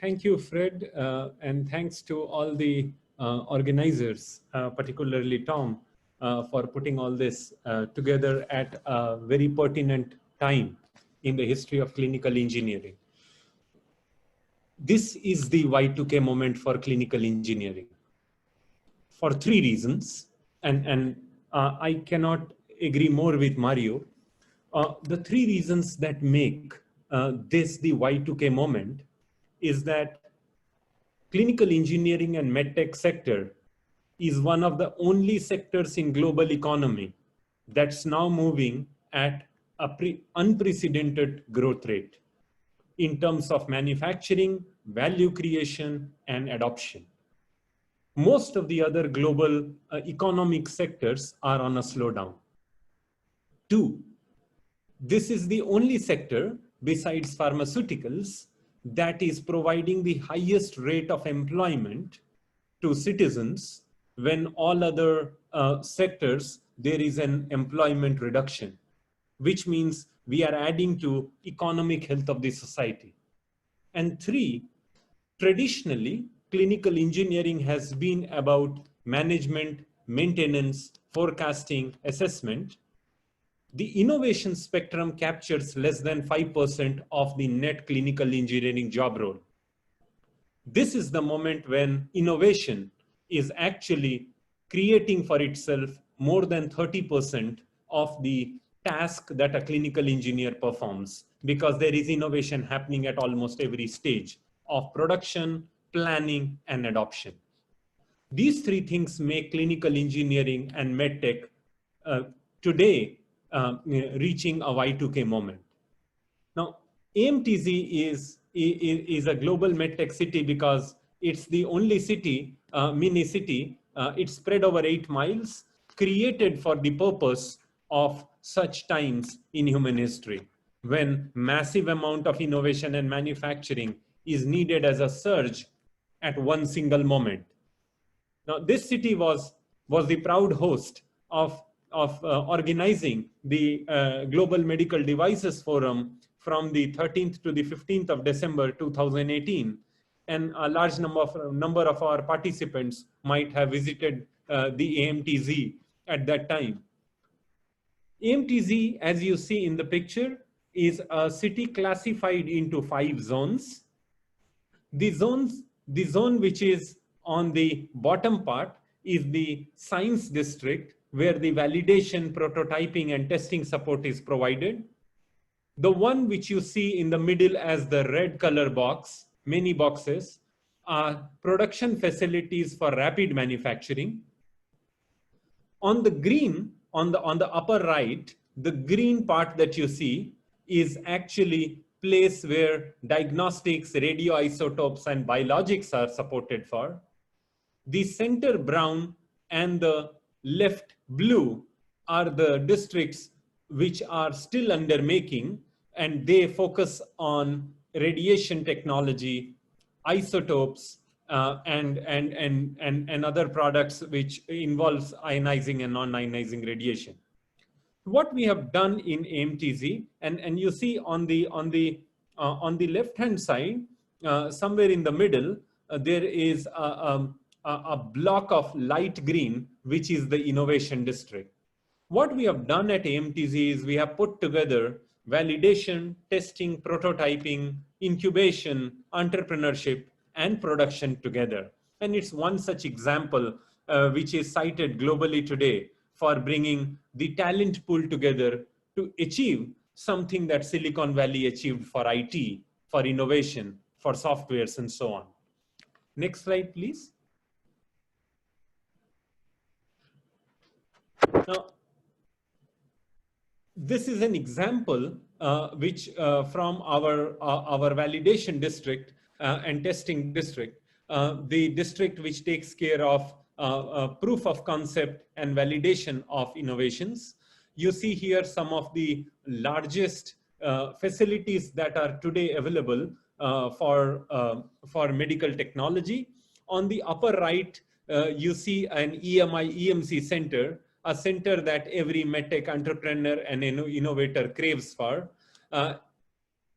Thank you, Fred, and thanks to all the organizers, particularly Tom, for putting all this together at a very pertinent time in the history of clinical engineering. This is the Y2K moment for clinical engineering for three reasons, and I cannot agree more with Mario. The three reasons that make this the Y2K moment is that clinical engineering and medtech sector is one of the only sectors in global economy that's now moving at a unprecedented growth rate in terms of manufacturing, value creation, and adoption. Most of the other global economic sectors are on a slowdown. Two, this is the only sector besides pharmaceuticals that is providing the highest rate of employment to citizens when all other sectors there is an employment reduction, which means we are adding to economic health of the society. And three, traditionally, clinical engineering has been about management, maintenance, forecasting, assessment. The innovation spectrum captures less than 5% of the net clinical engineering job role. This is the moment when innovation is actually creating for itself more than 30% of the task that a clinical engineer performs, because there is innovation happening at almost every stage of production, planning, and adoption. These three things make clinical engineering and medtech today reaching a Y2K moment. Now, AMTZ is a global medtech city because it's the only city, mini city, it's spread over 8 miles, created for the purpose of such times in human history, when massive amount of innovation and manufacturing is needed as a surge at one single moment. Now, this city was the proud host of organizing the Global Medical Devices Forum from the 13th to the 15th of December 2018. And a large number of our participants might have visited the AMTZ at that time. AMTZ, as you see in the picture, is a city classified into 5 zones. The zone which is on the bottom part is the science district, where the validation, prototyping, and testing support is provided. The one which you see in the middle as the red color box, many boxes, are production facilities for rapid manufacturing. On the green, on the upper right, the green part that you see is actually place where diagnostics, radioisotopes, and biologics are supported for. The center brown and the left blue are the districts which are still under making, and they focus on radiation technology, isotopes, and other products which involves ionizing and non-ionizing radiation. What we have done in AMTZ, and you see on the left-hand side, somewhere in the middle, there is a block of light green, which is the innovation district. What we have done at AMTZ is we have put together validation, testing, prototyping, incubation, entrepreneurship, and production together. And it's one such example which is cited globally today for bringing the talent pool together to achieve something that Silicon Valley achieved for IT, for innovation, for softwares, and so on. Next slide, please. Now, this is an example which from our validation district and testing district, the district which takes care of proof of concept and validation of innovations. You see here some of the largest facilities that are today available for medical technology. On the upper right, you see an EMC center, a center that every medtech entrepreneur and innovator craves for.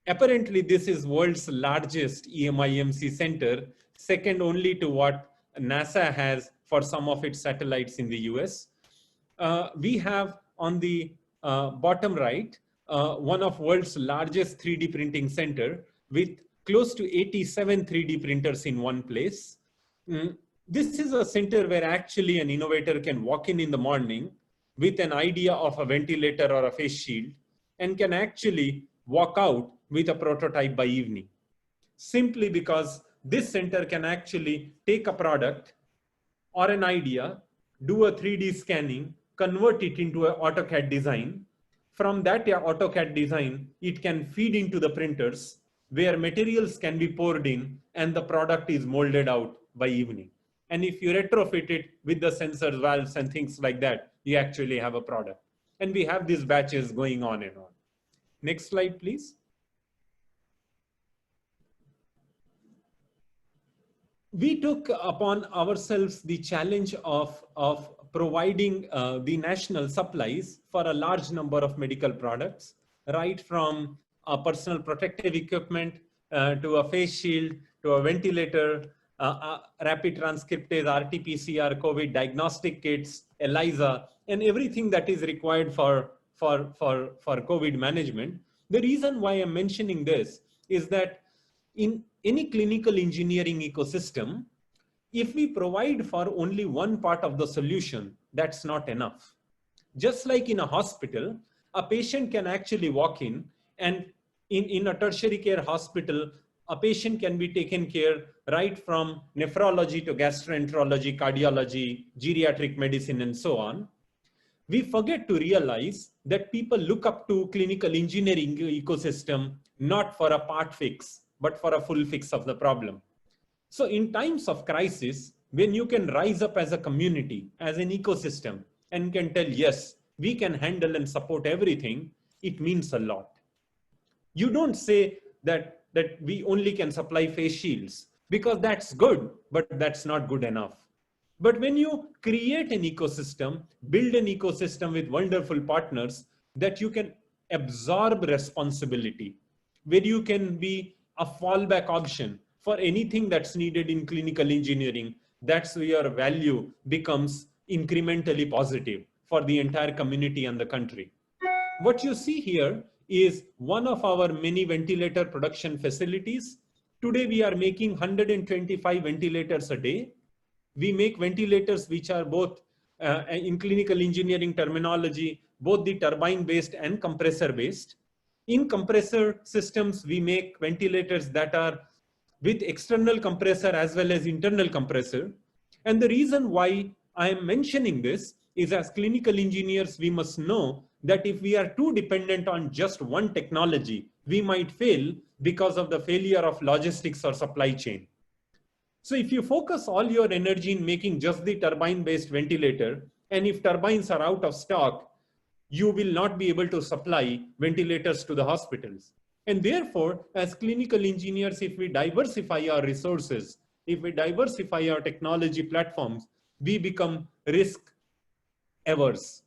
Apparently, this is world's largest EMIMC center, second only to what NASA has for some of its satellites in the US. We have on the bottom right, one of world's largest 3D printing center with close to 87 3D printers in one place. This is a center where actually an innovator can walk in the morning with an idea of a ventilator or a face shield and can actually walk out with a prototype by evening. Simply because this center can actually take a product or an idea, do a 3D scanning, convert it into an AutoCAD design. From that AutoCAD design, it can feed into the printers where materials can be poured in and the product is molded out by evening. And if you retrofit it with the sensors, valves, and things like that, you actually have a product. And we have these batches going on and on. Next slide, please. We took upon ourselves the challenge of providing the national supplies for a large number of medical products, right from personal protective equipment to a face shield, to a ventilator, rapid transcriptase, RT-PCR, COVID diagnostic kits, ELISA, and everything that is required for COVID management. The reason why I'm mentioning this is that in any clinical engineering ecosystem, if we provide for only one part of the solution, that's not enough. Just like in a hospital, a patient can actually walk in, and in a tertiary care hospital, a patient can be taken care right from nephrology to gastroenterology, cardiology, geriatric medicine, and so on. We forget to realize that people look up to clinical engineering ecosystem not for a part fix, but for a full fix of the problem. So in times of crisis, when you can rise up as a community, as an ecosystem, and can tell, yes, we can handle and support everything, it means a lot. You don't say that we only can supply face shields, because that's good, but that's not good enough. But when you create an ecosystem, build an ecosystem with wonderful partners, that you can absorb responsibility, where you can be a fallback option for anything that's needed in clinical engineering, that's where your value becomes incrementally positive for the entire community and the country. What you see here is one of our many ventilator production facilities. Today we are making 125 ventilators a day. We make ventilators which are both, in clinical engineering terminology, both the turbine-based and compressor-based. In compressor systems, we make ventilators that are with external compressor as well as internal compressor. And the reason why I am mentioning this is, as clinical engineers, we must know that if we are too dependent on just one technology, we might fail because of the failure of logistics or supply chain. So if you focus all your energy in making just the turbine-based ventilator, and if turbines are out of stock, you will not be able to supply ventilators to the hospitals. And therefore, as clinical engineers, if we diversify our resources, if we diversify our technology platforms, we become risk averse.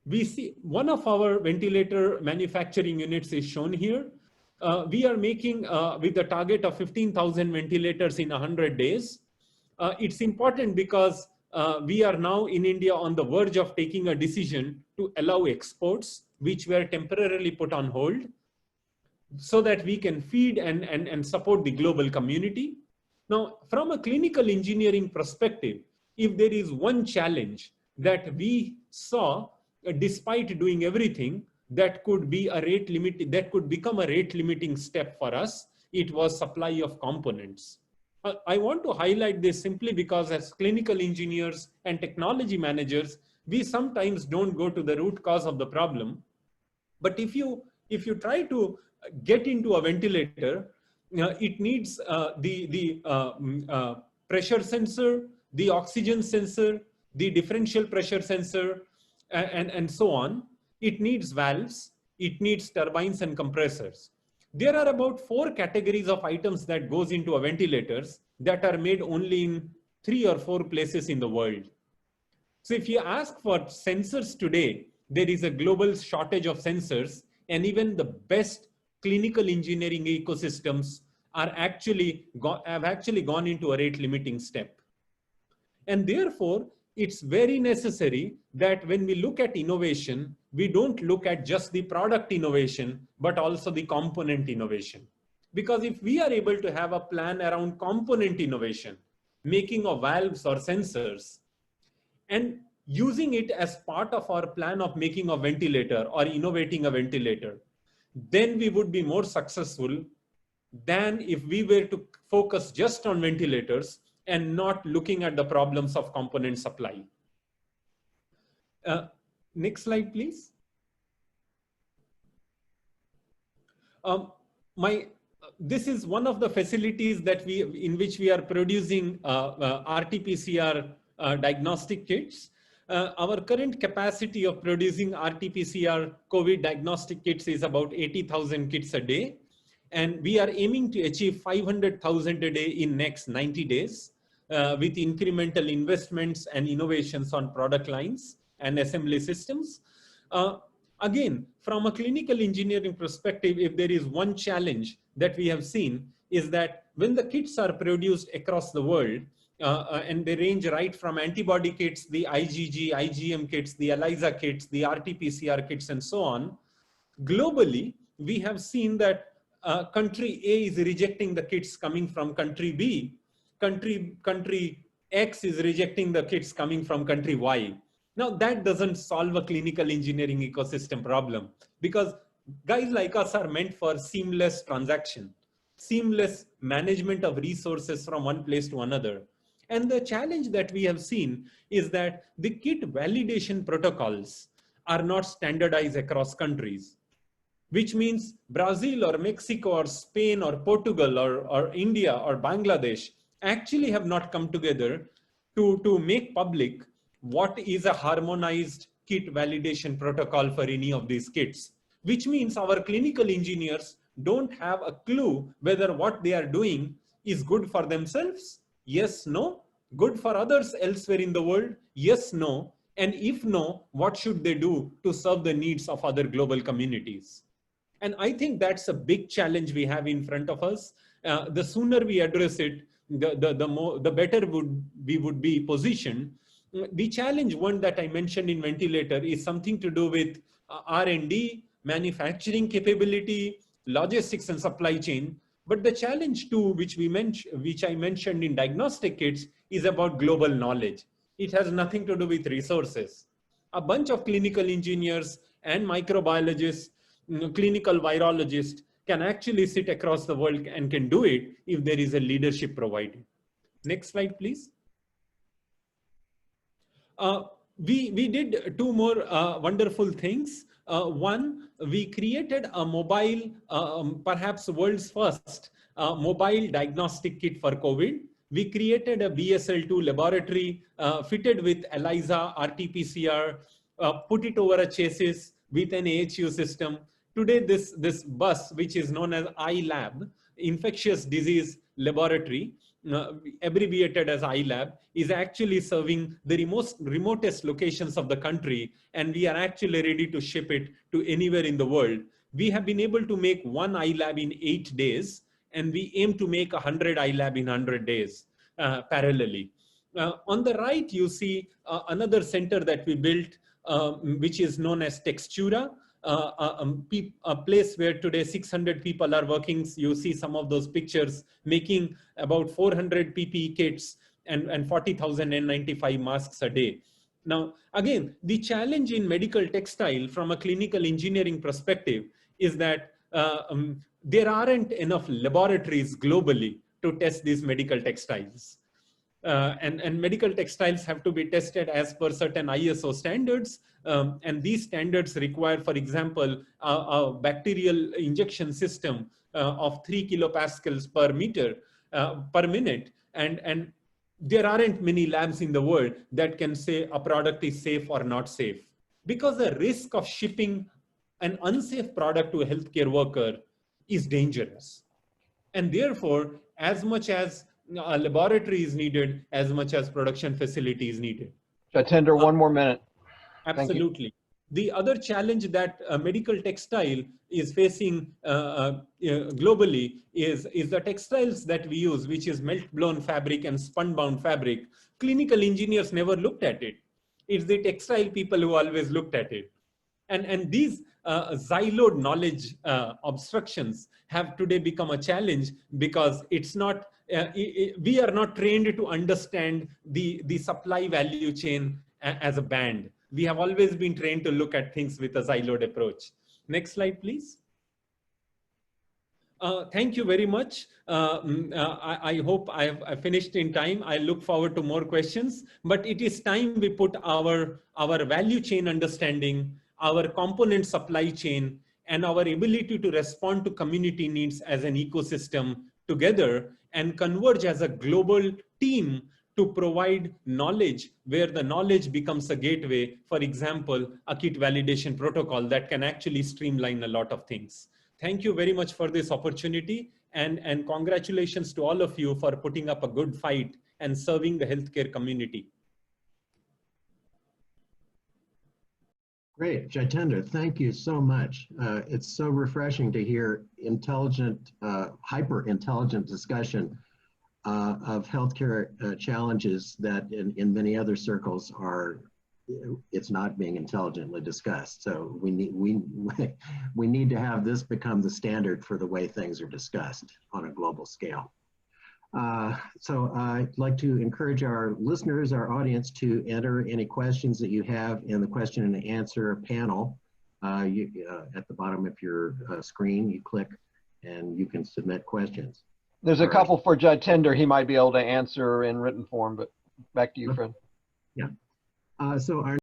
We see one of our ventilator manufacturing units is shown here. We are making with a target of 15,000 ventilators in 100 days. It's important because we are now in India on the verge of taking a decision to allow exports, which were temporarily put on hold, so that we can feed and support the global community. Now, from a clinical engineering perspective, if there is one challenge that we saw, despite doing everything, that could be a rate limit, that could become a rate limiting step for us, it was supply of components. I want to highlight this simply because as clinical engineers and technology managers, we sometimes don't go to the root cause of the problem. But if you try to get into a ventilator, it needs the pressure sensor, the oxygen sensor, the differential pressure sensor, and so on. It needs valves, it needs turbines and compressors. There are about 4 categories of items that goes into a ventilators that are made only in 3 or 4 places in the world. So if you ask for sensors today, there is a global shortage of sensors, and even the best clinical engineering ecosystems have actually gone into a rate limiting step. And therefore, it's very necessary that when we look at innovation, we don't look at just the product innovation, but also the component innovation. Because if we are able to have a plan around component innovation, making of valves or sensors, and using it as part of our plan of making a ventilator or innovating a ventilator, then we would be more successful than if we were to focus just on ventilators and not looking at the problems of component supply. Next slide, please. This is one of the facilities that in which we are producing RT-PCR diagnostic kits. Our current capacity of producing RT-PCR COVID diagnostic kits is about 80,000 kits a day. And we are aiming to achieve 500,000 a day in next 90 days with incremental investments and innovations on product lines and assembly systems. Again, from a clinical engineering perspective, if there is one challenge that we have seen is that when the kits are produced across the world, and they range right from antibody kits, the IgG, IgM kits, the ELISA kits, the RT-PCR kits, and so on, globally, we have seen that country A is rejecting the kits coming from country B, country X is rejecting the kits coming from country Y. Now that doesn't solve a clinical engineering ecosystem problem, because guys like us are meant for seamless transaction, seamless management of resources from one place to another. And the challenge that we have seen is that the kit validation protocols are not standardized across countries, which means Brazil or Mexico or Spain or Portugal or India or Bangladesh actually have not come together to make public what is a harmonized kit validation protocol for any of these kits, which means our clinical engineers don't have a clue whether what they are doing is good for themselves, yes, no, good for others elsewhere in the world, yes, no, and if no, what should they do to serve the needs of other global communities? And I think that's a big challenge we have in front of us. The sooner we address it, the better we would be positioned. The challenge one that I mentioned in ventilator is something to do with R&D, manufacturing capability, logistics and supply chain. But the challenge too, which I mentioned in diagnostic kits, is about global knowledge. It has nothing to do with resources. A bunch of clinical engineers and microbiologists, clinical virologists can actually sit across the world and can do it if there is a leadership provided. Next slide, please. We did two more wonderful things. One, we created a mobile, perhaps world's first mobile diagnostic kit for COVID. We created a BSL-2 laboratory fitted with ELISA, RT-PCR, put it over a chassis with an AHU system. Today, this bus, which is known as iLab, infectious disease laboratory, abbreviated as iLab, is actually serving the remotest locations of the country, and we are actually ready to ship it to anywhere in the world. We have been able to make one iLab in 8 days, and we aim to make 100 iLab in 100 days parallelly. On the right, you see another center that we built, which is known as Textura. A place where today 600 people are working. You see some of those pictures, making about 400 PPE kits and 40,000 N95 masks a day. Now, again, the challenge in medical textile from a clinical engineering perspective is that there aren't enough laboratories globally to test these medical textiles. And medical textiles have to be tested as per certain ISO standards. And these standards require, for example, a bacterial injection system of 3 kilopascals per minute. And there aren't many labs in the world that can say a product is safe or not safe, because the risk of shipping an unsafe product to a healthcare worker is dangerous. And therefore, as much as a laboratory is needed, as much as production facility is needed. Jatinder, one more minute. Absolutely. The other challenge that medical textile is facing globally is the textiles that we use, which is melt-blown fabric and spun-bound fabric. Clinical engineers never looked at it. It's the textile people who always looked at it. And these siloed knowledge obstructions have today become a challenge, because it's not, we are not trained to understand the supply value chain as a band. We have always been trained to look at things with a siloed approach. Next slide, please. Thank you very much. I hope I finished in time. I look forward to more questions, but it is time we put our value chain understanding, our component supply chain, and our ability to respond to community needs as an ecosystem together and converge as a global team to provide knowledge where the knowledge becomes a gateway. For example, a kit validation protocol that can actually streamline a lot of things. Thank you very much for this opportunity, and congratulations to all of you for putting up a good fight and serving the healthcare community. Great, Jitendra, thank you so much. It's so refreshing to hear intelligent, hyper-intelligent discussion of healthcare challenges that in many other circles it's not being intelligently discussed. So we need to have this become the standard for the way things are discussed on a global scale. So I'd like to encourage our listeners, our audience, to enter any questions that you have in the question and answer panel. At the bottom of your screen, you click and you can submit questions. There's a couple for Jitendra he might be able to answer in written form, but back to you, Fred. Yeah. So our